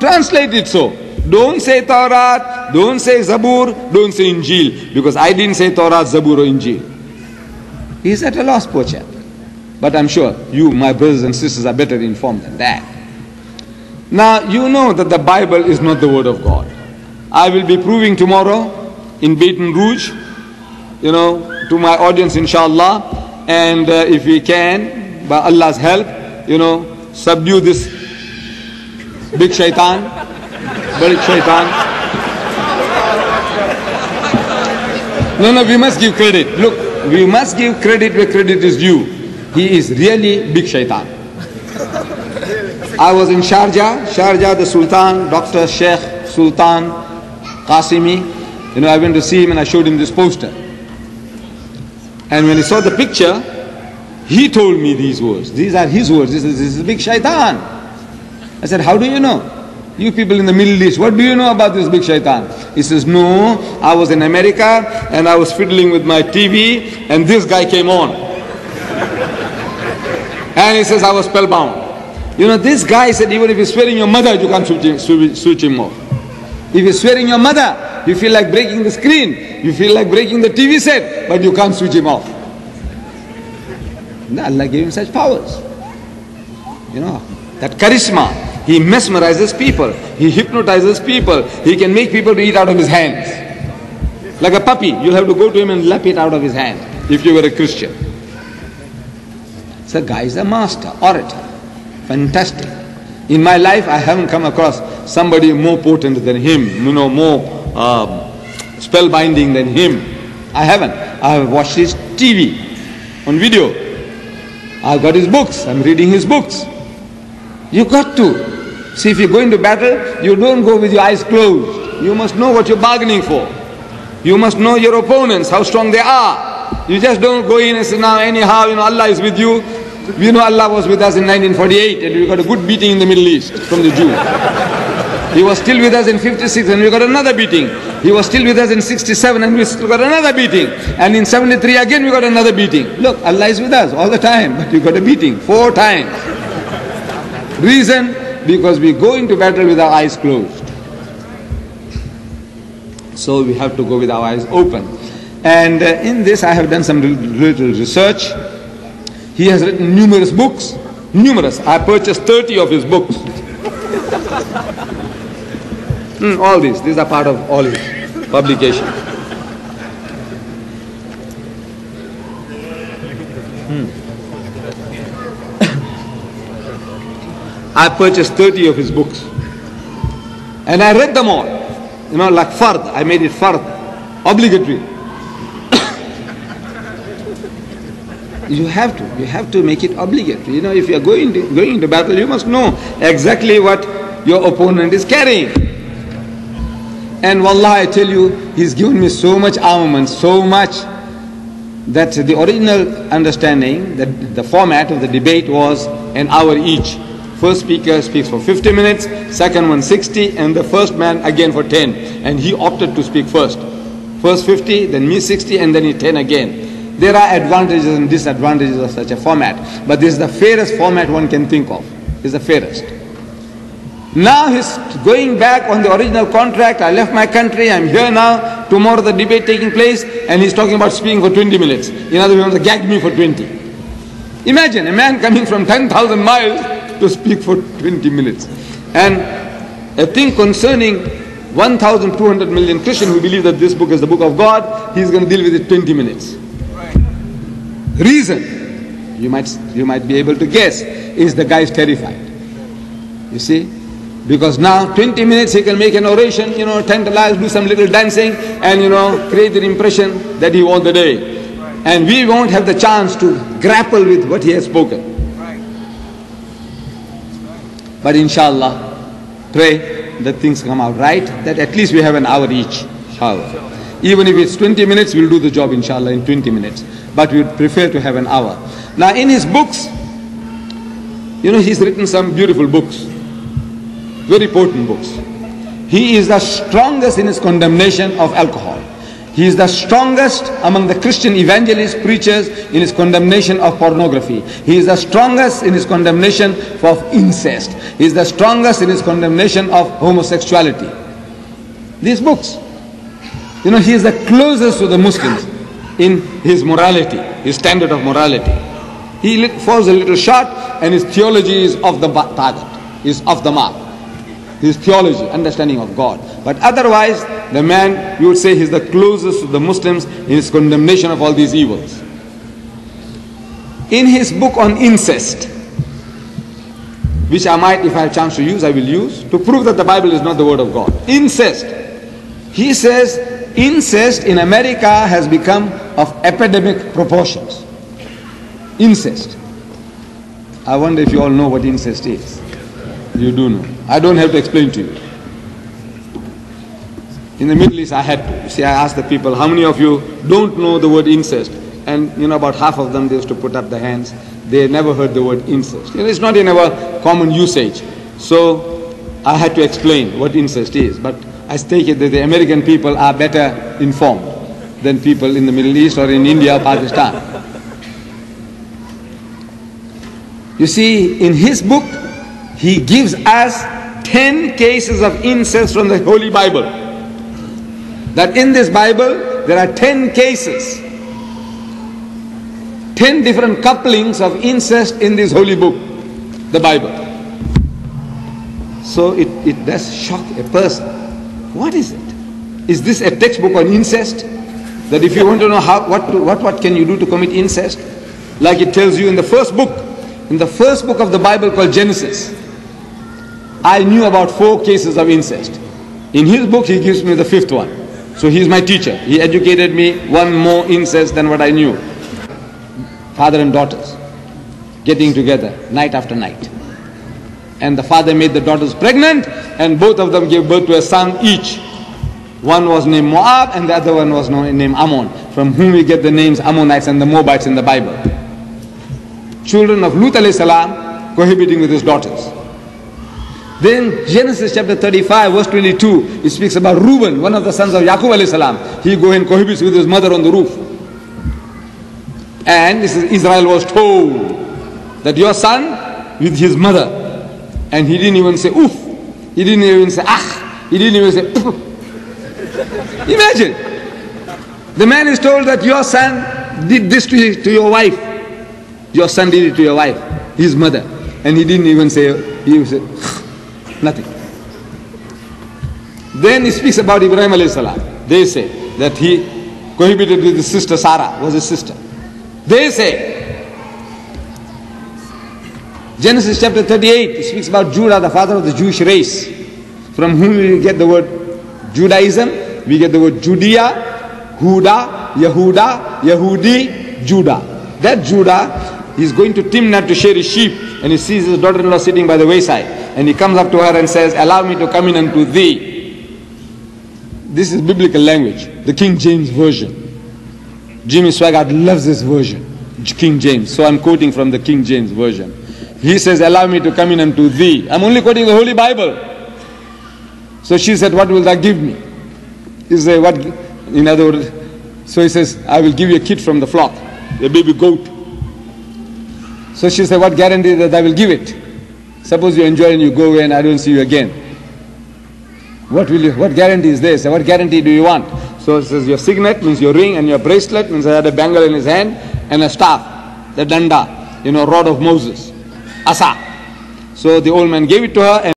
Translate it so. Don't say Torah, don't say Zabur, don't say Injil. Because I didn't say Torah, Zabur or Injil. He's at a loss, poor chap. But I'm sure you, my brothers and sisters, are better informed than that. Now, you know that the Bible is not the word of God. I will be proving tomorrow in Baton Rouge, to my audience, inshallah. And if we can, by Allah's help, subdue this big shaitan, big shaitan. No, we must give credit. Look, we must give credit where credit is due. He is really big shaitan. I was in Sharjah, the Sultan, Dr. Sheikh Sultan Qasimi. I went to see him and I showed him this poster. And when he saw the picture, he told me these words. These are his words. This is big shaitan. I said, how do you know? You people in the Middle East, what do you know about this big shaitan? He says, no, I was in America and I was fiddling with my TV and this guy came on. And he says, I was spellbound. This guy said, even if he's swearing your mother, you can't switch him off. If he's swearing your mother, you feel like breaking the screen, you feel like breaking the TV set, but you can't switch him off. Allah gave him such powers. That charisma, he mesmerizes people, he hypnotizes people, he can make people to eat out of his hands. Like a puppy, you'll have to go to him and lap it out of his hand if you were a Christian. So guy is a master, orator, fantastic. In my life, I haven't come across somebody more potent than him, more spellbinding than him. I haven't. I have watched his TV on video. I've got his books. I'm reading his books. You got to. See, if you go into battle, you don't go with your eyes closed. You must know what you're bargaining for. You must know your opponents, how strong they are. You just don't go in and say, now anyhow, Allah is with you. We know Allah was with us in 1948 and we got a good beating in the Middle East from the Jews. He was still with us in 56 and we got another beating. He was still with us in 67 and we still got another beating. And in 73 again we got another beating. Look, Allah is with us all the time, but we got a beating 4 times. Reason? Because we go into battle with our eyes closed. So we have to go with our eyes open. And in this I have done some little research. He has written numerous books, numerous. I purchased 30 of his books. All these are part of all his publications. I purchased 30 of his books. And I read them all. Like fard, I made it fard, obligatory. You have to make it obligatory. If you are going into battle, you must know exactly what your opponent is carrying. And wallah, I tell you, he's given me so much armament, so much, that the original understanding, that the format of the debate was an hour each. First speaker speaks for 50 minutes, second one 60, and the first man again for 10. And he opted to speak first. First 50, then me 60, and then he 10 again. There are advantages and disadvantages of such a format, but this is the fairest format one can think of. This is the fairest. Now he's going back on the original contract. I left my country, I'm here now, tomorrow the debate taking place, and he's talking about speaking for 20 minutes. In other words, he wants to gag me for 20. Imagine a man coming from 10,000 miles to speak for 20 minutes. And a thing concerning 1,200 million Christians who believe that this book is the book of God, he's going to deal with it 20 minutes. Reason, you might be able to guess, is the guy is terrified. You see? Because now 20 minutes he can make an oration, tantalize, do some little dancing and create the impression that he won the day. And we won't have the chance to grapple with what he has spoken. But inshallah, pray that things come out right, that at least we have an hour each, inshallah. Even if it's 20 minutes, we'll do the job inshallah in 20 minutes. But we would prefer to have an hour. Now in his books, he's written some beautiful books. Very potent books. He is the strongest in his condemnation of alcohol. He is the strongest among the Christian evangelists, preachers in his condemnation of pornography. He is the strongest in his condemnation of incest. He is the strongest in his condemnation of homosexuality. These books. You know, he is the closest to the Muslims in his morality, his standard of morality. He falls a little short, and his theology is off the target, is off the mark. His theology, understanding of God. But otherwise, the man, you would say, he's the closest to the Muslims in his condemnation of all these evils. In his book on incest, which I might, if I have a chance to use, I will use, to prove that the Bible is not the word of God. Incest. He says, incest in America has become of epidemic proportions. Incest. I wonder if you all know what incest is. You do know. I don't have to explain to you. In the Middle East I had to. You see, I asked the people, how many of you don't know the word incest? And you know, about half of them, they used to put up their hands. They never heard the word incest. You know, it's not in our common usage. So I had to explain what incest is. But I take it that the American people are better informed than people in the Middle East or in India or Pakistan. You see, in his book, he gives us 10 cases of incest from the Holy Bible. That in this Bible, there are 10 cases. 10 different couplings of incest in this holy book, the Bible. So it does shock a person. What is it? Is this a textbook on incest? That if you want to know what can you do to commit incest? Like it tells you in the first book of the Bible called Genesis, I knew about 4 cases of incest. In his book, he gives me the 5th one. So he's my teacher. He educated me one more incest than what I knew. Father and daughters getting together night after night. And the father made the daughters pregnant, and both of them gave birth to a son each. One was named Moab and the other one was named Ammon, from whom we get the names Ammonites and the Moabites in the Bible. Children of Lut alayhi salam cohabiting with his daughters. Then Genesis chapter 35 verse 22, it speaks about Reuben, one of the sons of Yaqub alayhi salam. He go and cohabits with his mother on the roof. And this is, Israel was told that your son with his mother, and he didn't even say oof, he didn't even say ah, he didn't even say poof. Imagine, the man is told that your son did this to your wife. Your son did it to your wife, his mother, and he didn't even say, he said nothing. Then he speaks about Ibrahim alayhi salam. They say that he cohabited with his sister Sarah, was his sister. They say, Genesis chapter 38, it speaks about Judah, the father of the Jewish race, from whom we get the word Judaism, we get the word Judea, Huda, Yehuda, Yehudi, Judah. That Judah, he's going to Timnah to share his sheep, and he sees his daughter-in-law sitting by the wayside, and he comes up to her and says, allow me to come in unto thee. This is biblical language, the King James Version. Jimmy Swaggart loves this version, King James. So I'm quoting from the King James Version. He says, allow me to come in unto thee. I'm only quoting the Holy Bible. So she said, what will that give me? He said, what? In other words, so he says, I will give you a kid from the flock, a baby goat. So she said, what guarantee that I will give it? Suppose you enjoy and you go away and I don't see you again. What guarantee is this? What guarantee do you want? So it says your signet means your ring, and your bracelet means I had a bangle in his hand, and a staff, the danda, rod of Moses, asa. So the old man gave it to her, and